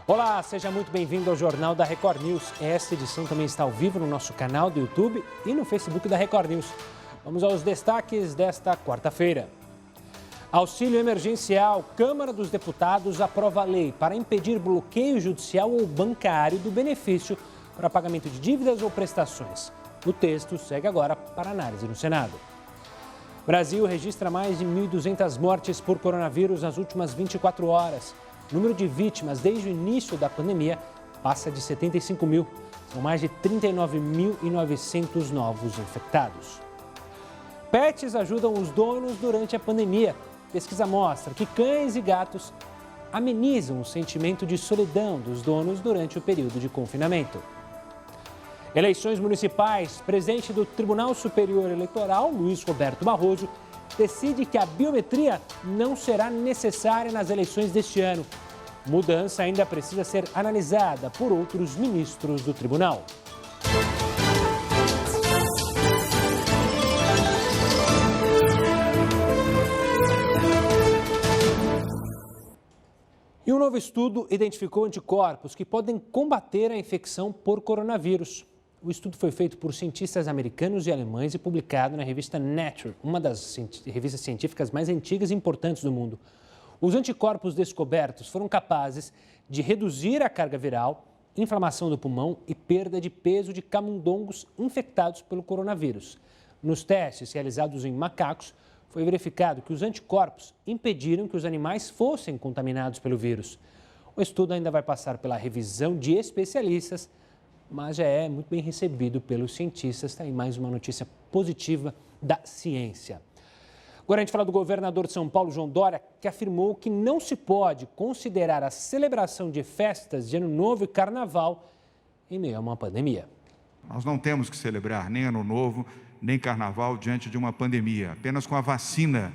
Olá, seja muito bem-vindo ao Jornal da Record News. Esta edição também está ao vivo no nosso canal do YouTube e no Facebook da Record News. Vamos aos destaques desta quarta-feira. Auxílio emergencial. Câmara dos Deputados aprova a lei para impedir bloqueio judicial ou bancário do benefício para pagamento de dívidas ou prestações. O texto segue agora para análise no Senado. Brasil registra mais de 1.200 mortes por coronavírus nas últimas 24 horas. O número de vítimas desde o início da pandemia passa de 75 mil. São mais de 39.900 novos infectados. Pets ajudam os donos durante a pandemia. Pesquisa mostra que cães e gatos amenizam o sentimento de solidão dos donos durante o período de confinamento. Eleições municipais. Presidente do Tribunal Superior Eleitoral, Luiz Roberto Barroso, decide que a biometria não será necessária nas eleições deste ano. Mudança ainda precisa ser analisada por outros ministros do tribunal. E um novo estudo identificou anticorpos que podem combater a infecção por coronavírus. O estudo foi feito por cientistas americanos e alemães e publicado na revista Nature, uma das revistas científicas mais antigas e importantes do mundo. Os anticorpos descobertos foram capazes de reduzir a carga viral, inflamação do pulmão e perda de peso de camundongos infectados pelo coronavírus. Nos testes realizados em macacos, foi verificado que os anticorpos impediram que os animais fossem contaminados pelo vírus. O estudo ainda vai passar pela revisão de especialistas, mas já é muito bem recebido pelos cientistas. Está aí mais uma notícia positiva da ciência. Agora a gente fala do governador de São Paulo, João Dória, que afirmou que não se pode considerar a celebração de festas de Ano Novo e Carnaval em meio a uma pandemia. Nós não temos que celebrar nem Ano Novo, nem Carnaval diante de uma pandemia. Apenas com a vacina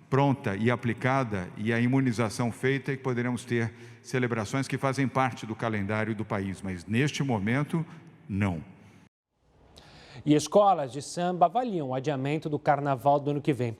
pronta e aplicada e a imunização feita é que poderemos ter celebrações que fazem parte do calendário do país, mas neste momento, não. E escolas de samba avaliam o adiamento do Carnaval do ano que vem.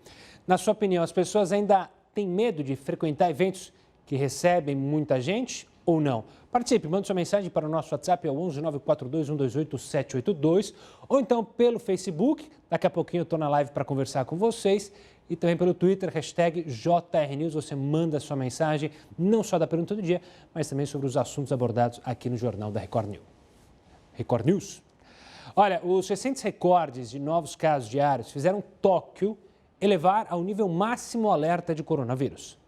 Na sua opinião, as pessoas ainda têm medo de frequentar eventos que recebem muita gente ou não? Participe, mande sua mensagem para o nosso WhatsApp, é o 11 942 128 782, ou então pelo Facebook. Daqui a pouquinho eu estou na live para conversar com vocês. E também pelo Twitter, hashtag JRNews, você manda sua mensagem, não só da pergunta do dia, mas também sobre os assuntos abordados aqui no Jornal da Record News. Olha, os recentes recordes de novos casos diários fizeram Tóquio elevar ao nível máximo o alerta de coronavírus.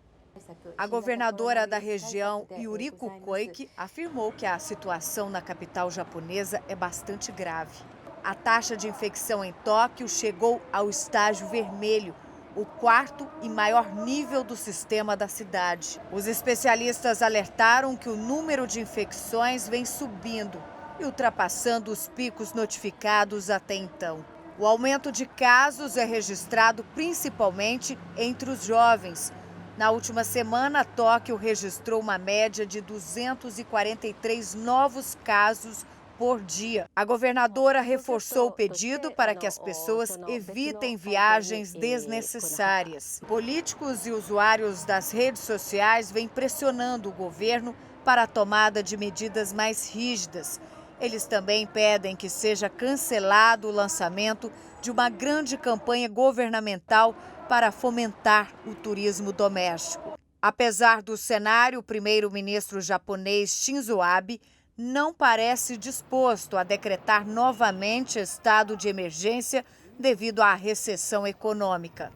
A governadora da região, Yuriko Koike, afirmou que a situação na capital japonesa é bastante grave. A taxa de infecção em Tóquio chegou ao estágio vermelho, o quarto e maior nível do sistema da cidade. Os especialistas alertaram que o número de infecções vem subindo e ultrapassando os picos notificados até então. O aumento de casos é registrado principalmente entre os jovens. Na última semana, Tóquio registrou uma média de 243 novos casos por dia. A governadora reforçou o pedido para que as pessoas evitem viagens desnecessárias. Políticos e usuários das redes sociais vêm pressionando o governo para a tomada de medidas mais rígidas. Eles também pedem que seja cancelado o lançamento de uma grande campanha governamental para fomentar o turismo doméstico. Apesar do cenário, o primeiro-ministro japonês Shinzo Abe não parece disposto a decretar novamente estado de emergência devido à recessão econômica.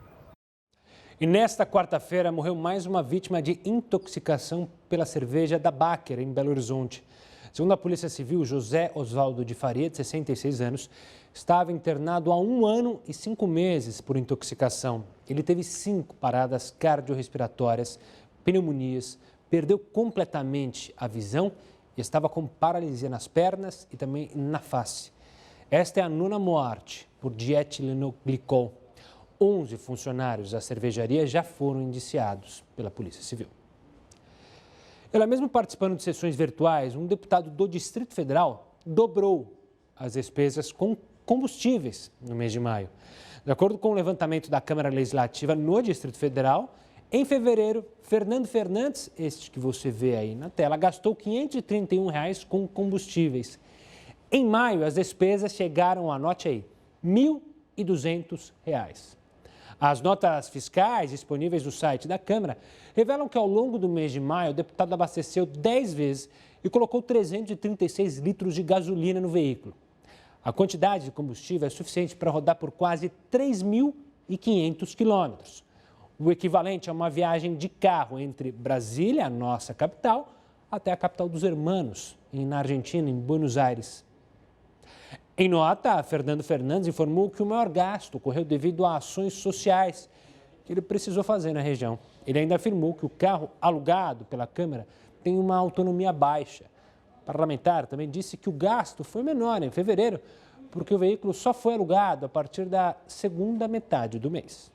E nesta quarta-feira morreu mais uma vítima de intoxicação pela cerveja da Baker, em Belo Horizonte. Segundo a Polícia Civil, José Osvaldo de Faria, de 66 anos, estava internado há 1 ano e 5 meses por intoxicação. Ele teve 5 paradas cardiorrespiratórias, pneumonias, perdeu completamente a visão e estava com paralisia nas pernas e também na face. Esta é a 9ª morte por dietilenglicol. 11 funcionários da cervejaria já foram indiciados pela Polícia Civil. Ela mesmo participando de sessões virtuais, um deputado do Distrito Federal dobrou as despesas com combustíveis no mês de maio. De acordo com o levantamento da Câmara Legislativa no Distrito Federal, Em fevereiro, Fernando Fernandes, este que você vê aí na tela, gastou R$ 531 com combustíveis. Em maio, as despesas chegaram, anote aí, R$ 1.200. As notas fiscais disponíveis no site da Câmara revelam que ao longo do mês de maio, o deputado abasteceu 10 vezes e colocou 336 litros de gasolina no veículo. A quantidade de combustível é suficiente para rodar por quase 3.500 quilômetros. O equivalente a uma viagem de carro entre Brasília, a nossa capital, até a capital dos Hermanos, na Argentina, em Buenos Aires. Em nota, Fernando Fernandes informou que o maior gasto ocorreu devido a ações sociais que ele precisou fazer na região. Ele ainda afirmou que o carro alugado pela Câmara tem uma autonomia baixa. O parlamentar também disse que o gasto foi menor em fevereiro, porque o veículo só foi alugado a partir da segunda metade do mês.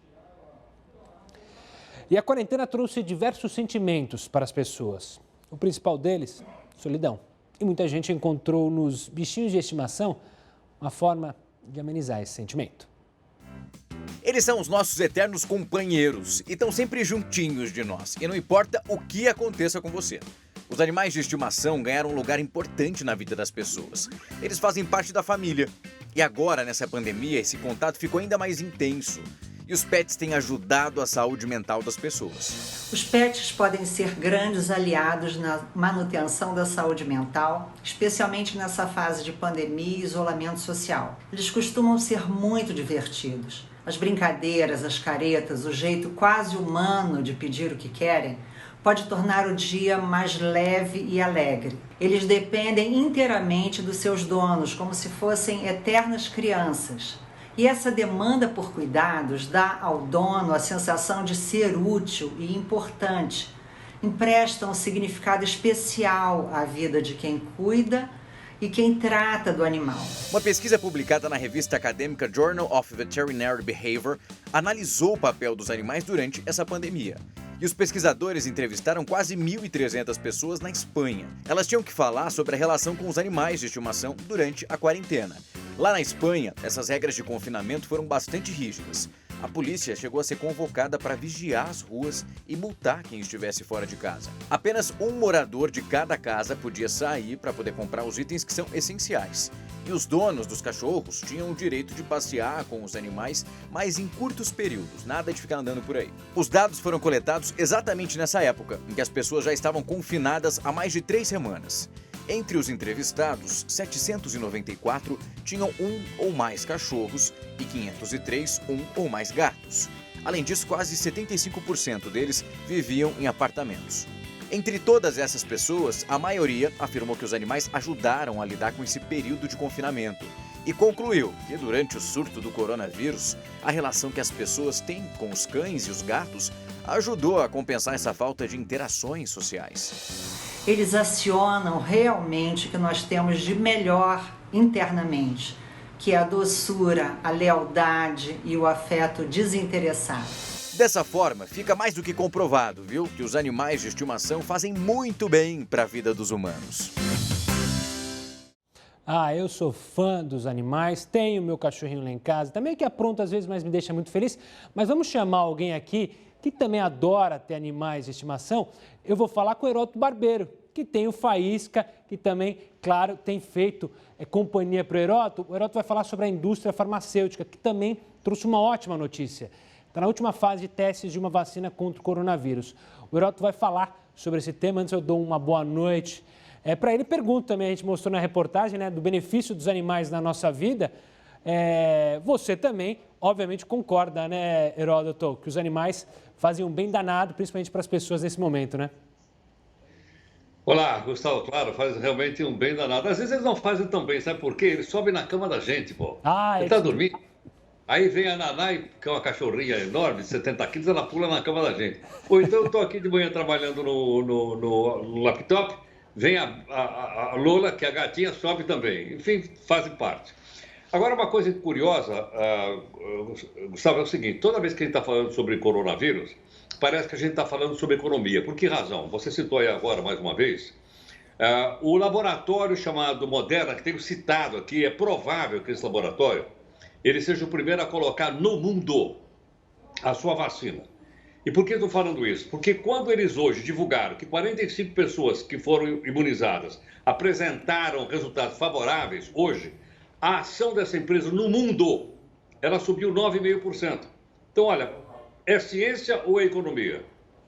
E a quarentena trouxe diversos sentimentos para as pessoas. O principal deles, solidão. E muita gente encontrou nos bichinhos de estimação uma forma de amenizar esse sentimento. Eles são os nossos eternos companheiros e estão sempre juntinhos de nós. E não importa o que aconteça com você. Os animais de estimação ganharam um lugar importante na vida das pessoas. Eles fazem parte da família. E agora, nessa pandemia, esse contato ficou ainda mais intenso. E os pets têm ajudado a saúde mental das pessoas. Os pets podem ser grandes aliados na manutenção da saúde mental, especialmente nessa fase de pandemia e isolamento social. Eles costumam ser muito divertidos. As brincadeiras, as caretas, o jeito quase humano de pedir o que querem, pode tornar o dia mais leve e alegre. Eles dependem inteiramente dos seus donos, como se fossem eternas crianças. E essa demanda por cuidados dá ao dono a sensação de ser útil e importante. Empresta um significado especial à vida de quem cuida e quem trata do animal. Uma pesquisa publicada na revista acadêmica Journal of Veterinary Behavior analisou o papel dos animais durante essa pandemia. E os pesquisadores entrevistaram quase 1.300 pessoas na Espanha. Elas tinham que falar sobre a relação com os animais de estimação durante a quarentena. Lá na Espanha, essas regras de confinamento foram bastante rígidas. A polícia chegou a ser convocada para vigiar as ruas e multar quem estivesse fora de casa. Apenas um morador de cada casa podia sair para poder comprar os itens que são essenciais. E os donos dos cachorros tinham o direito de passear com os animais, mas em curtos períodos, nada de ficar andando por aí. Os dados foram coletados exatamente nessa época, em que as pessoas já estavam confinadas há mais de 3 semanas. Entre os entrevistados, 794 tinham um ou mais cachorros e 503 um ou mais gatos. Além disso, quase 75% deles viviam em apartamentos. Entre todas essas pessoas, a maioria afirmou que os animais ajudaram a lidar com esse período de confinamento e concluiu que durante o surto do coronavírus, a relação que as pessoas têm com os cães e os gatos ajudou a compensar essa falta de interações sociais. Eles acionam realmente o que nós temos de melhor internamente, que é a doçura, a lealdade e o afeto desinteressado. Dessa forma, fica mais do que comprovado, viu, que os animais de estimação fazem muito bem para a vida dos humanos. Eu sou fã dos animais, tenho meu cachorrinho lá em casa, também que apronta às vezes, mas me deixa muito feliz. Mas vamos chamar alguém aqui que também adora ter animais de estimação. Eu vou falar com o Heródoto Barbeiro, que tem o Faísca, que também, claro, tem feito companhia para o Heródoto. O Heródoto vai falar sobre a indústria farmacêutica, que também trouxe uma ótima notícia. Está na última fase de testes de uma vacina contra o coronavírus. O Heródoto vai falar sobre esse tema. Antes eu dou uma boa noite. Para ele, pergunto também, a gente mostrou na reportagem, né, do benefício dos animais na nossa vida. Você também, obviamente, concorda, né, Heródoto, que os animais fazem um bem danado, principalmente para as pessoas nesse momento, né? Olá, Gustavo, claro, faz realmente um bem danado. Às vezes eles não fazem tão bem, sabe por quê? Eles sobem na cama da gente, pô. Você tá dormindo, aí vem a Nanai, que é uma cachorrinha enorme, de 70 quilos, ela pula na cama da gente. Ou então eu tô aqui de manhã trabalhando no laptop, vem a Lola, que é a gatinha, sobe também. Enfim, fazem parte. Agora, uma coisa curiosa, Gustavo, é o seguinte, toda vez que a gente está falando sobre coronavírus, parece que a gente está falando sobre economia. Por que razão? Você citou aí agora, mais uma vez, o laboratório chamado Moderna, que tenho citado aqui, é provável que esse laboratório ele seja o primeiro a colocar no mundo a sua vacina. E por que estou falando isso? Porque quando eles hoje divulgaram que 45 pessoas que foram imunizadas apresentaram resultados favoráveis, hoje, a ação dessa empresa no mundo, ela subiu 9,5%. Então, olha, é ciência ou é economia?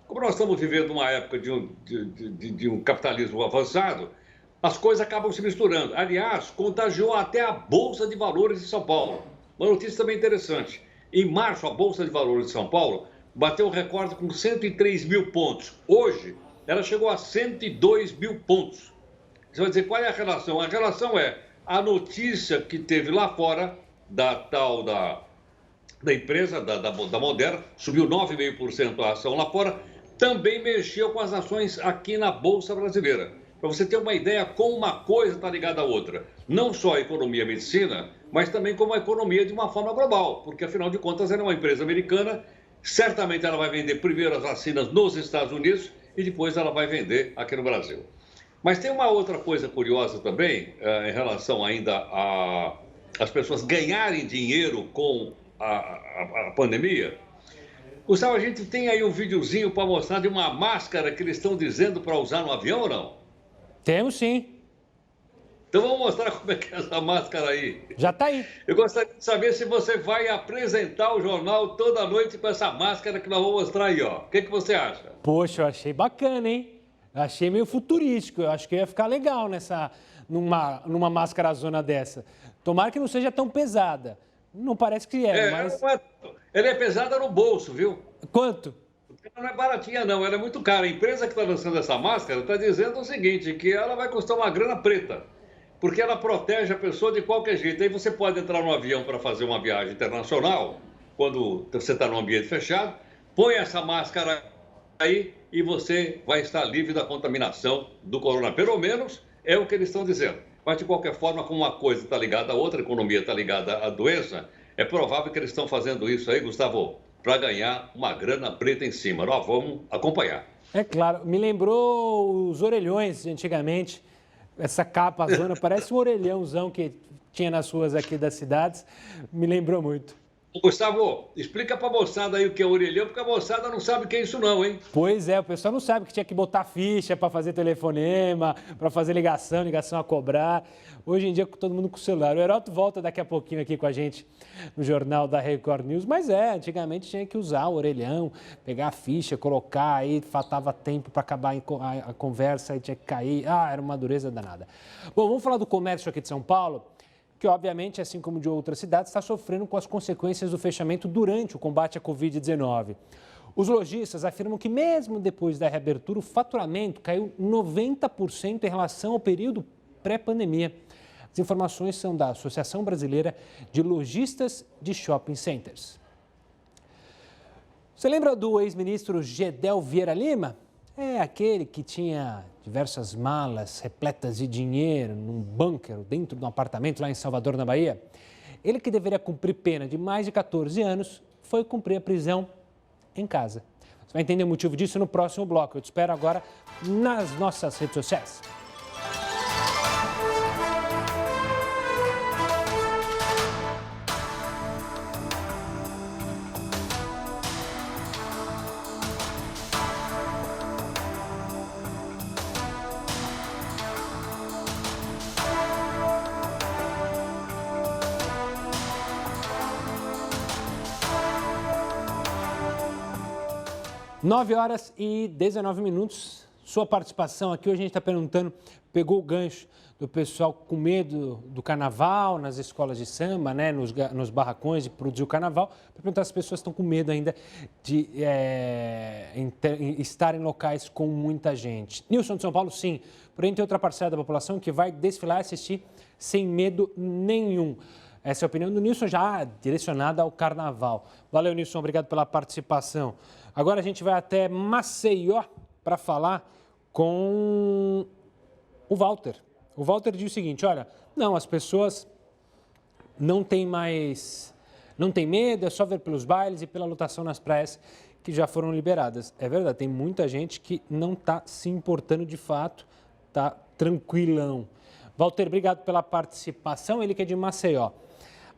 Como nós estamos vivendo uma época de um capitalismo avançado, as coisas acabam se misturando. Aliás, contagiou até a Bolsa de Valores de São Paulo. Uma notícia também interessante. Em março, a Bolsa de Valores de São Paulo bateu o recorde com 103 mil pontos. Hoje, ela chegou a 102 mil pontos. Você vai dizer, qual é a relação? A relação é a notícia que teve lá fora, da empresa, da Moderna, subiu 9,5% a ação lá fora, também mexeu com as ações aqui na Bolsa Brasileira. Para você ter uma ideia como uma coisa está ligada à outra. Não só a economia e a medicina, mas também como a economia de uma forma global, porque afinal de contas ela é uma empresa americana, certamente ela vai vender primeiro as vacinas nos Estados Unidos e depois ela vai vender aqui no Brasil. Mas tem uma outra coisa curiosa também, em relação ainda às pessoas ganharem dinheiro com a pandemia. Gustavo, a gente tem aí um videozinho para mostrar de uma máscara que eles estão dizendo para usar no avião ou não? Temos sim. Então vamos mostrar como é que é essa máscara aí. Já está aí. Eu gostaria de saber se você vai apresentar o jornal toda noite com essa máscara que nós vamos mostrar aí, ó. O que você acha? Poxa, eu achei bacana, hein? Achei meio futurístico. Eu acho que ia ficar legal numa máscara zona dessa. Tomara que não seja tão pesada. Não parece que mas... Ela é pesada no bolso, viu? Quanto? Ela não é baratinha, não. Ela é muito cara. A empresa que está lançando essa máscara está dizendo o seguinte, que ela vai custar uma grana preta, porque ela protege a pessoa de qualquer jeito. Aí você pode entrar no avião para fazer uma viagem internacional, quando você está num ambiente fechado, põe essa máscara aí e você vai estar livre da contaminação do coronavírus. Pelo menos é o que eles estão dizendo. Mas, de qualquer forma, como uma coisa está ligada à outra, a economia está ligada à doença, é provável que eles estão fazendo isso aí, Gustavo, para ganhar uma grana preta em cima. Nós vamos acompanhar. É claro. Me lembrou os orelhões de antigamente. Essa capa zona, parece um orelhãozão que tinha nas ruas aqui das cidades. Me lembrou muito. Gustavo, explica para a moçada aí o que é orelhão, porque a moçada não sabe o que é isso não, hein? Pois é, o pessoal não sabe que tinha que botar ficha para fazer telefonema, para fazer ligação a cobrar. Hoje em dia, todo mundo com o celular. O Heroto volta daqui a pouquinho aqui com a gente no Jornal da Record News. Mas antigamente tinha que usar o orelhão, pegar a ficha, colocar, aí faltava tempo para acabar a conversa, aí tinha que cair. Era uma dureza danada. Bom, vamos falar do comércio aqui de São Paulo, que obviamente, assim como de outras cidades, está sofrendo com as consequências do fechamento durante o combate à Covid-19. Os lojistas afirmam que mesmo depois da reabertura, o faturamento caiu 90% em relação ao período pré-pandemia. As informações são da Associação Brasileira de Lojistas de Shopping Centers. Você lembra do ex-ministro Gedel Vieira Lima? É aquele que tinha diversas malas repletas de dinheiro num bunker dentro de um apartamento lá em Salvador, na Bahia. Ele, que deveria cumprir pena de mais de 14 anos, foi cumprir a prisão em casa. Você vai entender o motivo disso no próximo bloco. Eu te espero agora nas nossas redes sociais. Nove horas e 19 minutos. Sua participação aqui, hoje a gente está perguntando, pegou o gancho do pessoal com medo do carnaval, nas escolas de samba, né, nos barracões de produzir o carnaval, para perguntar se as pessoas estão com medo ainda de estar em locais com muita gente. Nilson de São Paulo, sim, porém tem outra parcela da população que vai desfilar e assistir sem medo nenhum. Essa é a opinião do Nilson, já direcionada ao carnaval. Valeu, Nilson, obrigado pela participação. Agora a gente vai até Maceió para falar com o Walter. O Walter diz o seguinte, olha, não, as pessoas não têm medo, é só ver pelos bailes e pela lotação nas praias que já foram liberadas. É verdade, tem muita gente que não está se importando de fato, está tranquilão. Walter, obrigado pela participação, ele que é de Maceió.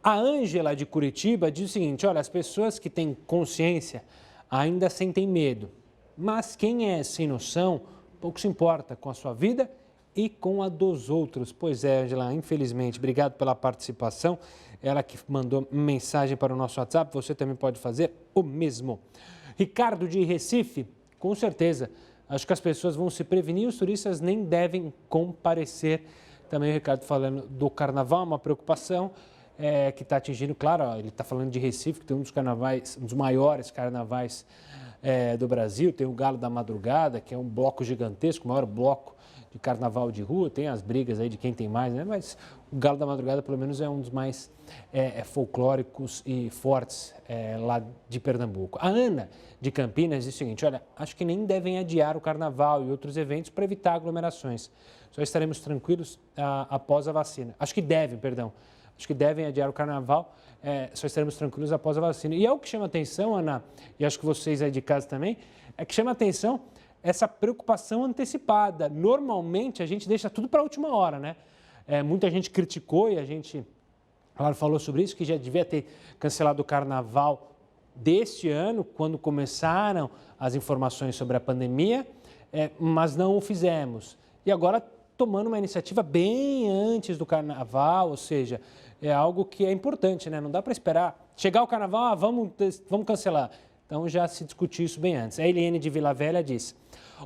A Ângela de Curitiba diz o seguinte, olha, as pessoas que têm consciência ainda sentem medo. Mas quem é sem noção, pouco se importa com a sua vida e com a dos outros. Pois é, Angela, infelizmente, obrigado pela participação. Ela que mandou mensagem para o nosso WhatsApp, você também pode fazer o mesmo. Ricardo de Recife, com certeza, acho que as pessoas vão se prevenir, os turistas nem devem comparecer. Também o Ricardo falando do carnaval, uma preocupação que está atingindo, claro, ele está falando de Recife, que tem um dos maiores carnavais do Brasil, tem o Galo da Madrugada, que é um bloco gigantesco, o maior bloco de carnaval de rua, tem as brigas aí de quem tem mais, né? Mas o Galo da Madrugada, pelo menos, é um dos mais folclóricos e fortes lá de Pernambuco. A Ana, de Campinas, diz o seguinte, olha, acho que nem devem adiar o carnaval e outros eventos para evitar aglomerações. Só estaremos tranquilos após a vacina. Acho que devem adiar o carnaval, só estaremos tranquilos após a vacina. E é o que chama atenção, Ana, e acho que vocês aí de casa também, é que chama atenção essa preocupação antecipada. Normalmente, a gente deixa tudo para a última hora, né? Muita gente criticou e a gente, claro, falou sobre isso, que já devia ter cancelado o carnaval deste ano, quando começaram as informações sobre a pandemia, mas não o fizemos. E agora, tomando uma iniciativa bem antes do carnaval, ou seja, é algo que é importante, né? Não dá para esperar. Chegar o carnaval, vamos cancelar. Então, já se discutiu isso bem antes. A Eliane de Vila Velha disse,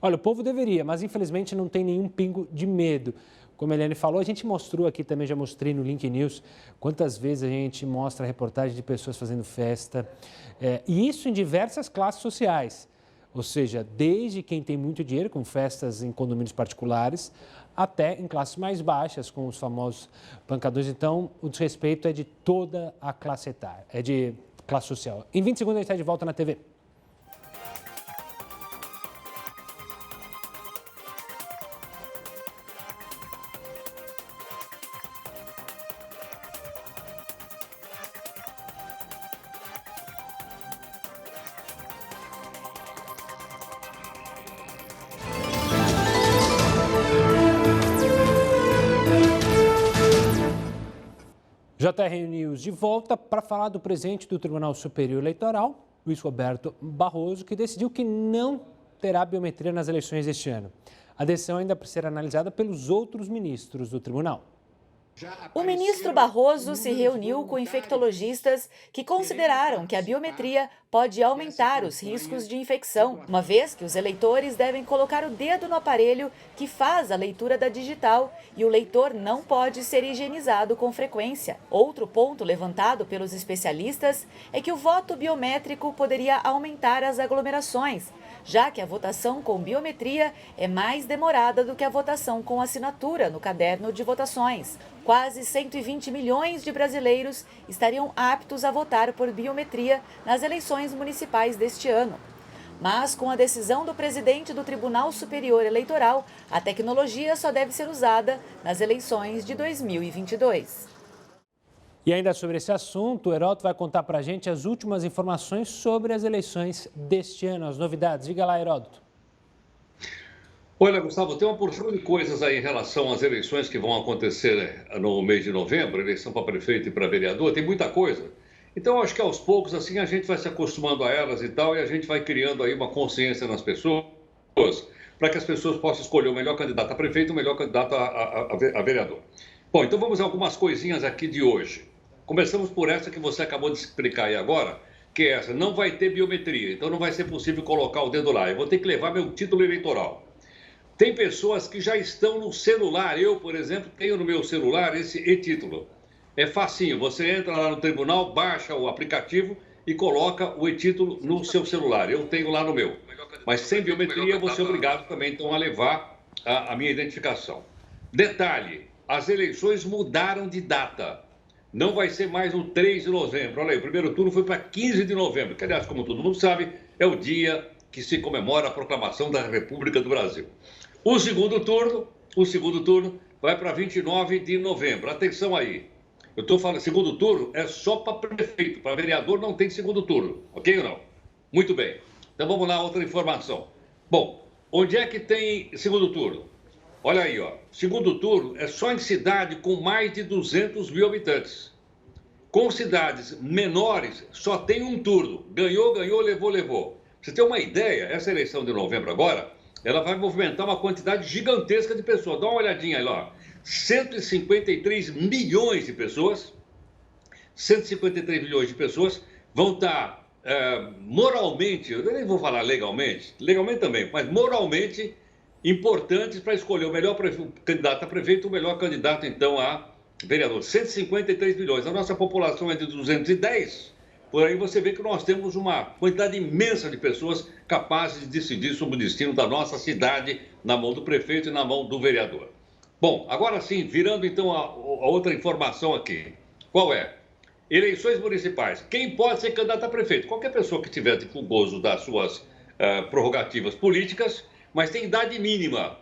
olha, o povo deveria, mas infelizmente não tem nenhum pingo de medo. Como a Eliane falou, a gente mostrou aqui também, já mostrei no Link News, quantas vezes a gente mostra reportagem de pessoas fazendo festa, e isso em diversas classes sociais. Ou seja, desde quem tem muito dinheiro, com festas em condomínios particulares, até em classes mais baixas, com os famosos pancadões. Então, o desrespeito é de toda a classe etária, é de classe social. Em 20 segundos a gente está de volta na TV. JR News de volta para falar do presidente do Tribunal Superior Eleitoral, Luiz Roberto Barroso, que decidiu que não terá biometria nas eleições deste ano. A decisão ainda precisa ser analisada pelos outros ministros do tribunal. O ministro Barroso se reuniu com infectologistas que consideraram que a biometria pode aumentar os riscos de infecção, uma vez que os eleitores devem colocar o dedo no aparelho que faz a leitura da digital e o leitor não pode ser higienizado com frequência. Outro ponto levantado pelos especialistas é que o voto biométrico poderia aumentar as aglomerações, já que a votação com biometria é mais demorada do que a votação com assinatura no caderno de votações. Quase 120 milhões de brasileiros estariam aptos a votar por biometria nas eleições municipais deste ano. Mas, com a decisão do presidente do Tribunal Superior Eleitoral, a tecnologia só deve ser usada nas eleições de 2022. E ainda sobre esse assunto, o Heródoto vai contar para a gente as últimas informações sobre as eleições deste ano, as novidades. Diga lá, Heródoto. Olha, Gustavo, tem uma porção de coisas aí em relação às eleições que vão acontecer no mês de novembro, eleição para prefeito e para vereador, tem muita coisa. Então, acho que aos poucos, assim, a gente vai se acostumando a elas e tal, e a gente vai criando aí uma consciência nas pessoas, para que as pessoas possam escolher o melhor candidato a prefeito e o melhor candidato a vereador. Bom, então vamos a algumas coisinhas aqui de hoje. Começamos por essa que você acabou de explicar aí agora, que é essa, não vai ter biometria, então não vai ser possível colocar o dedo lá, eu vou ter que levar meu título eleitoral. Tem pessoas que já estão no celular, eu, por exemplo, tenho no meu celular esse e-título. É facinho, você entra lá no tribunal, baixa o aplicativo e coloca o e-título no seu celular. Eu tenho lá no meu. Mas sem biometria, você é obrigado também então a levar a minha identificação. Detalhe, as eleições mudaram de data. Não vai ser mais no 3 de novembro. Olha aí, o primeiro turno foi para 15 de novembro, que, aliás, como todo mundo sabe, é o dia que se comemora a proclamação da República do Brasil. O segundo turno vai para 29 de novembro. Atenção aí. Eu estou falando, segundo turno é só para prefeito, para vereador não tem segundo turno, ok ou não? Muito bem. Então vamos lá, outra informação. Bom, onde é que tem segundo turno? Olha aí, ó. Segundo turno é só em cidade com mais de 200 mil habitantes. Com cidades menores, só tem um turno. Ganhou, levou. Você tem uma ideia, essa eleição de novembro agora, ela vai movimentar uma quantidade gigantesca de pessoas. Dá uma olhadinha aí lá. 153 milhões de pessoas, 153 milhões de pessoas vão estar moralmente, eu nem vou falar legalmente também, mas moralmente importantes para escolher o melhor candidato a prefeito, o melhor candidato, então, a vereador. 153 milhões. A nossa população é de 210. Por aí você vê que nós temos uma quantidade imensa de pessoas capazes de decidir sobre o destino da nossa cidade na mão do prefeito e na mão do vereador. Bom, agora sim, virando então a outra informação aqui. Qual é? Eleições municipais. Quem pode ser candidato a prefeito? Qualquer pessoa que tiver o gozo das suas prerrogativas políticas, mas tem idade mínima.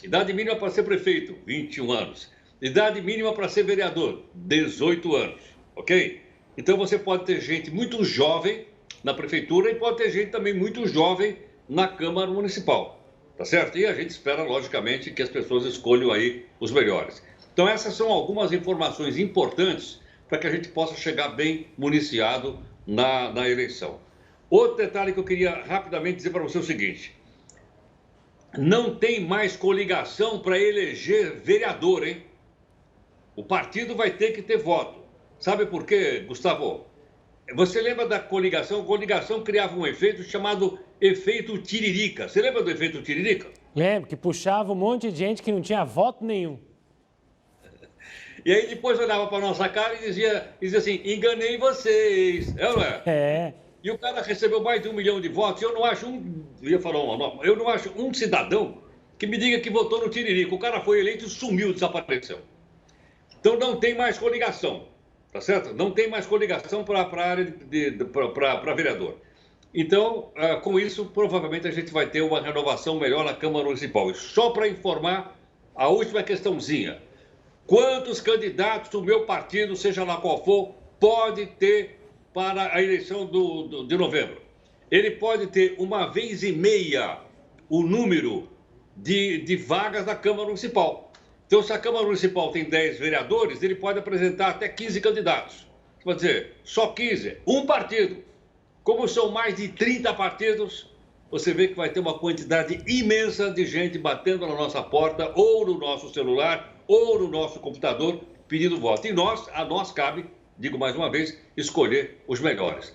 Idade mínima para ser prefeito, 21 anos. Idade mínima para ser vereador, 18 anos. Ok? Então você pode ter gente muito jovem na prefeitura e pode ter gente também muito jovem na Câmara Municipal. Tá certo? E a gente espera, logicamente, que as pessoas escolham aí os melhores. Então essas são algumas informações importantes para que a gente possa chegar bem municiado na eleição. Outro detalhe que eu queria rapidamente dizer para você é o seguinte. Não tem mais coligação para eleger vereador, hein? O partido vai ter que ter voto. Sabe por quê, Gustavo? Você lembra da coligação? A coligação criava um efeito chamado efeito tiririca. Você lembra do efeito tiririca? Lembro, que puxava um monte de gente que não tinha voto nenhum. E aí depois olhava para nossa cara e dizia assim, enganei vocês. É ou não é? É. E o cara recebeu mais de 1 milhão de votos. Eu não acho eu não acho um cidadão que me diga que votou no tiririca. O cara foi eleito e sumiu, desapareceu. Então não tem mais coligação. Tá certo? Não tem mais coligação para a área para vereador. Então, com isso, provavelmente a gente vai ter uma renovação melhor na Câmara Municipal. E só para informar, a última questãozinha. Quantos candidatos o meu partido, seja lá qual for, pode ter para a eleição de novembro? Ele pode ter 1,5 vezes o número de vagas da Câmara Municipal. Então, se a Câmara Municipal tem 10 vereadores, ele pode apresentar até 15 candidatos. Quer dizer, só 15, um partido. Como são mais de 30 partidos, você vê que vai ter uma quantidade imensa de gente batendo na nossa porta, ou no nosso celular, ou no nosso computador, pedindo voto. E a nós cabe, digo mais uma vez, escolher os melhores.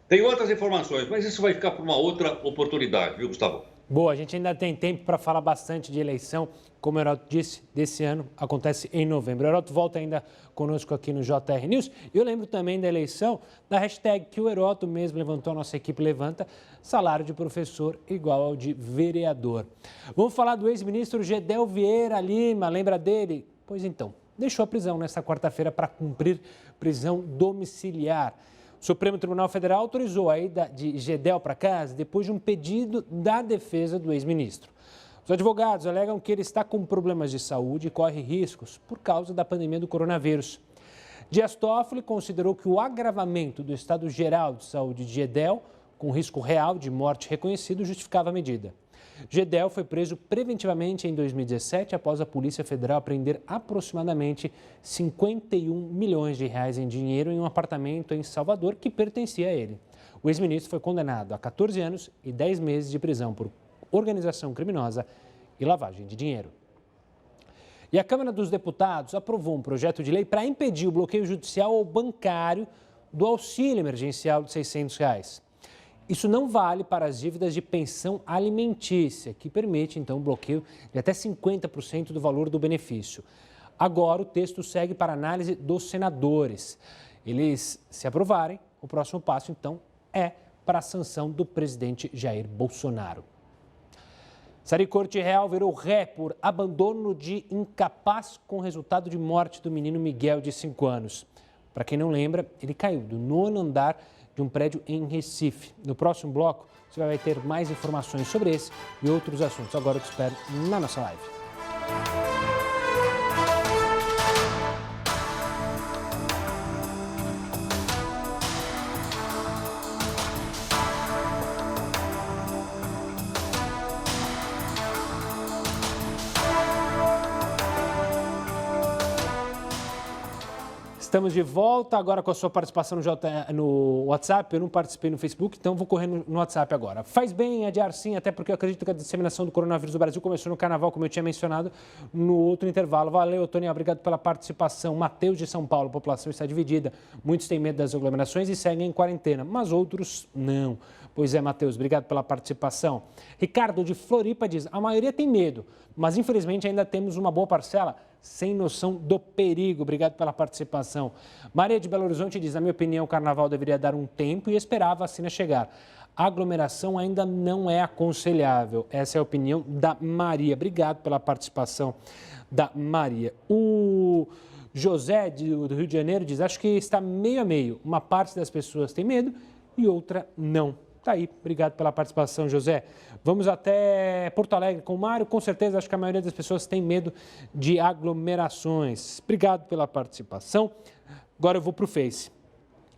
Tem outras informações, mas isso vai ficar para uma outra oportunidade, viu, Gustavo? Boa, a gente ainda tem tempo para falar bastante de eleição. Como o Heródoto disse, desse ano acontece em novembro. O Heródoto volta ainda conosco aqui no JR News. Eu lembro também da eleição, da hashtag que o Heródoto mesmo levantou, a nossa equipe levanta, salário de professor igual ao de vereador. Vamos falar do ex-ministro Gedel Vieira Lima, lembra dele? Pois então, deixou a prisão nesta quarta-feira para cumprir prisão domiciliar. O Supremo Tribunal Federal autorizou a ida de Gedel para casa depois de um pedido da defesa do ex-ministro. Os advogados alegam que ele está com problemas de saúde e corre riscos por causa da pandemia do coronavírus. Dias Toffoli considerou que o agravamento do estado geral de saúde de Gedel, com risco real de morte reconhecido, justificava a medida. Gedel foi preso preventivamente em 2017 após a Polícia Federal apreender aproximadamente 51 milhões de reais em dinheiro em um apartamento em Salvador que pertencia a ele. O ex-ministro foi condenado a 14 anos e 10 meses de prisão por organização criminosa e lavagem de dinheiro. E a Câmara dos Deputados aprovou um projeto de lei para impedir o bloqueio judicial ou bancário do auxílio emergencial de R$ 600. Isso não vale para as dívidas de pensão alimentícia, que permite, então, o bloqueio de até 50% do valor do benefício. Agora, o texto segue para análise dos senadores. Eles, se aprovarem, o próximo passo, então, é para a sanção do presidente Jair Bolsonaro. Sari Corte Real virou ré por abandono de incapaz com resultado de morte do menino Miguel, de 5 anos. Para quem não lembra, ele caiu do 9º andar de um prédio em Recife. No próximo bloco, você vai ter mais informações sobre esse e outros assuntos. Agora eu te espero na nossa live. Estamos de volta agora com a sua participação no WhatsApp. Eu não participei no Facebook, então vou correr no WhatsApp agora. Faz bem adiar sim, até porque eu acredito que a disseminação do coronavírus no Brasil começou no Carnaval, como eu tinha mencionado no outro intervalo. Valeu, Tony, obrigado pela participação. Matheus de São Paulo, a população está dividida. Muitos têm medo das aglomerações e seguem em quarentena, mas outros não. Pois é, Matheus, obrigado pela participação. Ricardo de Floripa diz, a maioria tem medo, mas infelizmente ainda temos uma boa parcela sem noção do perigo. Obrigado pela participação. Maria de Belo Horizonte diz, na minha opinião, o Carnaval deveria dar um tempo e esperar a vacina chegar. A aglomeração ainda não é aconselhável. Essa é a opinião da Maria. Obrigado pela participação da Maria. O José, do Rio de Janeiro, diz, acho que está meio a meio. Uma parte das pessoas tem medo e outra não. Tá aí, obrigado pela participação, José. Vamos até Porto Alegre com o Mário. Com certeza, acho que a maioria das pessoas tem medo de aglomerações. Obrigado pela participação. Agora eu vou para o Face.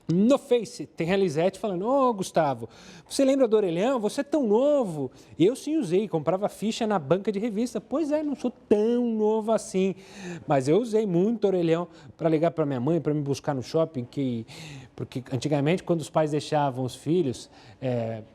No Face, tem a Lisete falando, ô Gustavo, você lembra do orelhão? Você é tão novo. Eu sim usei, comprava ficha na banca de revista. Pois é, não sou tão novo assim. Mas eu usei muito orelhão para ligar para minha mãe, para me buscar no shopping, porque antigamente, quando os pais deixavam os filhos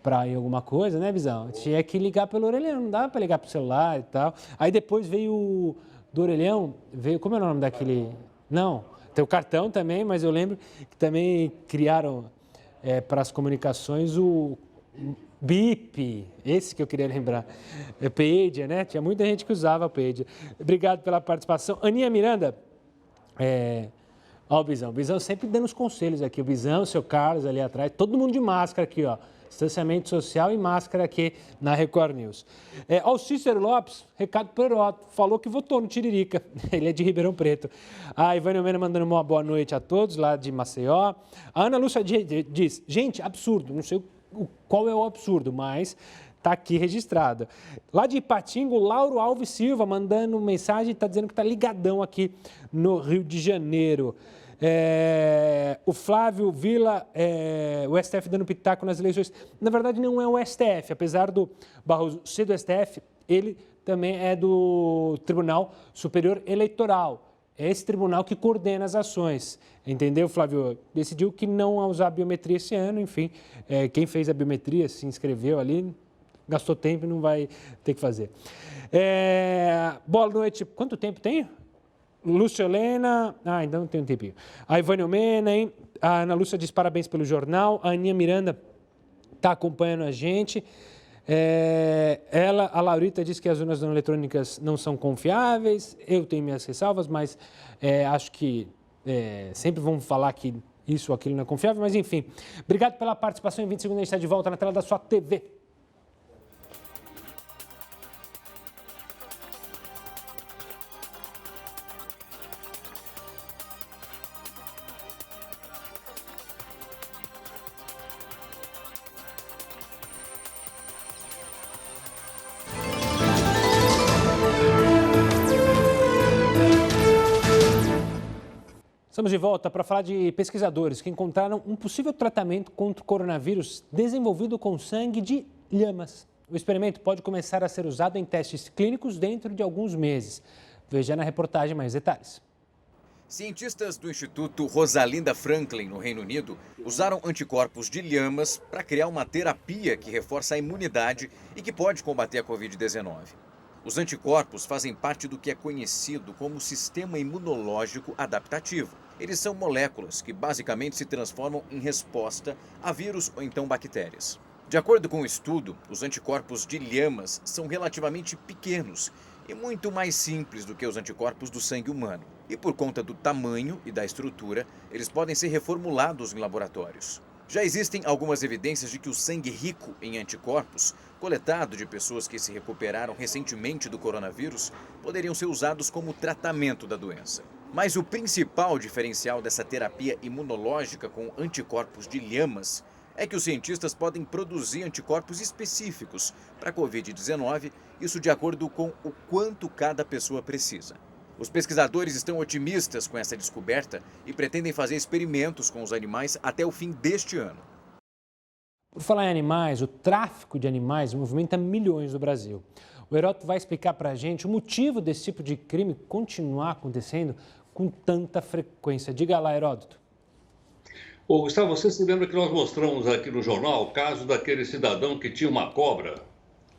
para ir alguma coisa, né, Bizão? Tinha que ligar pelo orelhão, não dava para ligar para o celular e tal. Aí depois veio do orelhão, como é o nome daquele... Não... Tem o cartão também, mas eu lembro que também criaram para as comunicações o BIP, esse que eu queria lembrar, Pager, né? Tinha muita gente que usava o Pager. Obrigado pela participação. Aninha Miranda, ó o Bizão sempre dando os conselhos aqui, o Bizão, o seu Carlos ali atrás, todo mundo de máscara aqui, ó. Distanciamento social e máscara aqui na Record News. Ó, o Cícero Lopes, recado para o Heródoto, falou que votou no Tiririca. Ele é de Ribeirão Preto. A Ivânia Mena mandando uma boa noite a todos lá de Maceió. A Ana Lúcia diz, gente, absurdo, não sei qual é o absurdo, mas está aqui registrado. Lá de Ipatinga, o Lauro Alves Silva mandando mensagem, está dizendo que está ligadão aqui no Rio de Janeiro. O Flávio Vila, o STF dando pitaco nas eleições. Na verdade, não é o STF, apesar do Barroso ser do STF, ele também é do Tribunal Superior Eleitoral. É esse tribunal que coordena as ações. Entendeu, Flávio? Decidiu que não ia usar a biometria esse ano, enfim. Quem fez a biometria se inscreveu ali, gastou tempo e não vai ter que fazer. Boa noite. Quanto tempo tem? Lúcia Helena, ainda não tem um tempinho. A Ivânia Mena, hein? A Ana Lúcia diz parabéns pelo jornal. A Aninha Miranda está acompanhando a gente. A Laurita diz que as urnas não eletrônicas não são confiáveis. Eu tenho minhas ressalvas, mas acho que sempre vamos falar que isso ou aquilo não é confiável. Mas enfim, obrigado pela participação. Em 20 segundos a gente está de volta na tela da sua TV. Estamos de volta para falar de pesquisadores que encontraram um possível tratamento contra o coronavírus desenvolvido com sangue de lhamas. O experimento pode começar a ser usado em testes clínicos dentro de alguns meses. Veja na reportagem mais detalhes. Cientistas do Instituto Rosalind Franklin, no Reino Unido, usaram anticorpos de lhamas para criar uma terapia que reforça a imunidade e que pode combater a Covid-19. Os anticorpos fazem parte do que é conhecido como sistema imunológico adaptativo. Eles são moléculas que basicamente se transformam em resposta a vírus ou então bactérias. De acordo com o estudo, os anticorpos de lhamas são relativamente pequenos e muito mais simples do que os anticorpos do sangue humano. E por conta do tamanho e da estrutura, eles podem ser reformulados em laboratórios. Já existem algumas evidências de que o sangue rico em anticorpos, coletado de pessoas que se recuperaram recentemente do coronavírus, poderiam ser usados como tratamento da doença. Mas o principal diferencial dessa terapia imunológica com anticorpos de lhamas é que os cientistas podem produzir anticorpos específicos para a Covid-19, isso de acordo com o quanto cada pessoa precisa. Os pesquisadores estão otimistas com essa descoberta e pretendem fazer experimentos com os animais até o fim deste ano. Por falar em animais, o tráfico de animais movimenta milhões no Brasil. O Heródoto vai explicar para a gente o motivo desse tipo de crime continuar acontecendo com tanta frequência. Diga lá, Heródoto. Ô, Gustavo, você se lembra que nós mostramos aqui no jornal o caso daquele cidadão que tinha uma cobra,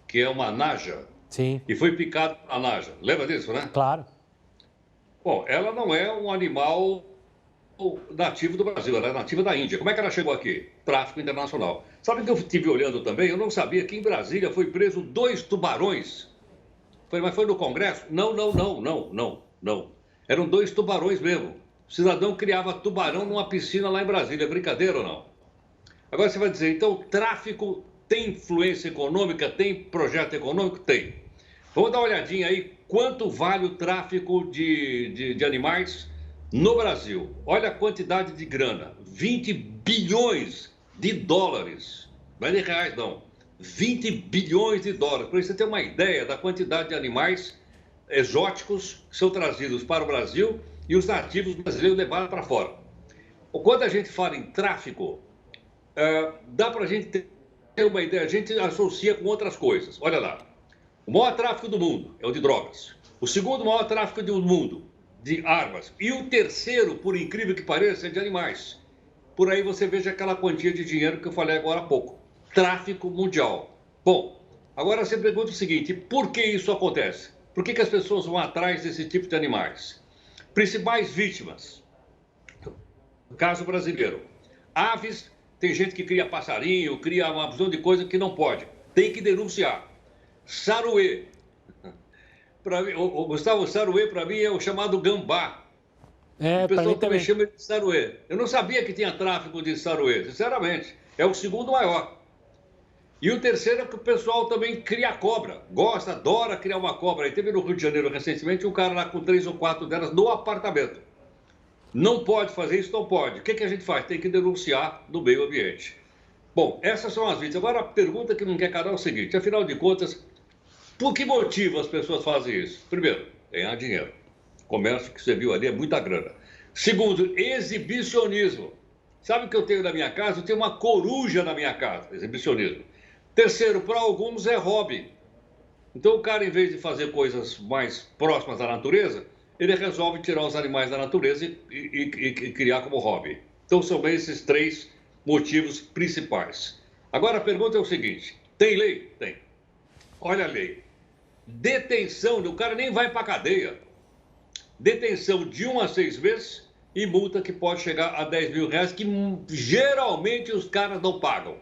que é uma naja, Sim. E foi picado por uma naja. Lembra disso, né? Claro. Bom, ela não é um animal nativo do Brasil, ela é nativa da Índia. Como é que ela chegou aqui? Tráfico internacional. Sabe o que eu estive olhando também? Eu não sabia que em Brasília foi preso 2 tubarões. Mas foi no Congresso? Não. Eram 2 tubarões mesmo. O cidadão criava tubarão numa piscina lá em Brasília. É brincadeira ou não? Agora você vai dizer, então, tráfico tem influência econômica? Tem projeto econômico? Tem. Vamos dar uma olhadinha aí, quanto vale o tráfico de animais no Brasil. Olha a quantidade de grana, 20 bilhões de dólares. Não é de reais, não. 20 bilhões de dólares. Para você ter uma ideia da quantidade de animais exóticos que são trazidos para o Brasil e os nativos brasileiros levados para fora. Quando a gente fala em tráfico, dá para a gente ter uma ideia, a gente associa com outras coisas. Olha lá, o maior tráfico do mundo é o de drogas. O segundo maior tráfico do mundo, de armas. E o terceiro, por incrível que pareça, é de animais. Por aí você veja aquela quantia de dinheiro que eu falei agora há pouco. Tráfico mundial. Bom, agora você pergunta o seguinte, por que isso acontece? Por que as pessoas vão atrás desse tipo de animais? Principais vítimas. Caso brasileiro. Aves, tem gente que cria passarinho, cria uma opção de coisa que não pode. Tem que denunciar. Saruê. Gustavo, saruê para mim é o chamado gambá. O pessoal também chama de saruê. Eu não sabia que tinha tráfico de saruê, sinceramente. É o segundo maior. E o terceiro é que o pessoal também cria cobra. Gosta, adora criar uma cobra. E teve no Rio de Janeiro recentemente um cara lá com 3 ou 4 delas no apartamento. Não pode fazer isso, não pode. O que a gente faz? Tem que denunciar no meio ambiente. Bom, essas são as vítimas. Agora a pergunta que não quer calar é o seguinte, afinal de contas, por que motivo as pessoas fazem isso? Primeiro, ganhar dinheiro. O comércio que você viu ali é muita grana. Segundo, exibicionismo. Sabe o que eu tenho na minha casa? Eu tenho uma coruja na minha casa, exibicionismo. Terceiro, para alguns é hobby. Então o cara, em vez de fazer coisas mais próximas à natureza, ele resolve tirar os animais da natureza e criar como hobby. Então são esses 3 motivos principais. Agora a pergunta é o seguinte, tem lei? Tem. Olha a lei. Detenção, o cara nem vai para a cadeia. Detenção de 1 a 6 meses e multa que pode chegar a 10 mil reais, que geralmente os caras não pagam.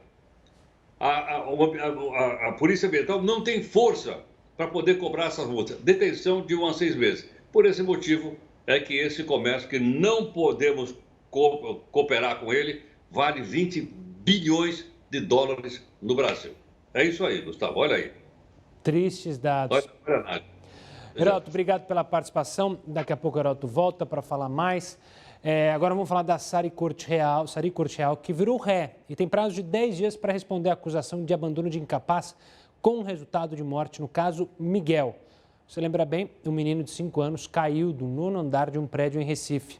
A Polícia Ambiental não tem força para poder cobrar essas multas. Detenção de 1 a 6 meses. Por esse motivo é que esse comércio, que não podemos cooperar com ele, vale 20 bilhões de dólares no Brasil. É isso aí, Gustavo, olha aí. Tristes dados. Heródoto, obrigado pela participação. Daqui a pouco o Heródoto volta para falar mais. Agora vamos falar da Sari Corte Real, que virou ré e tem prazo de 10 dias para responder à acusação de abandono de incapaz com resultado de morte no caso Miguel. Você lembra bem, um menino de 5 anos caiu do 9º andar de um prédio em Recife.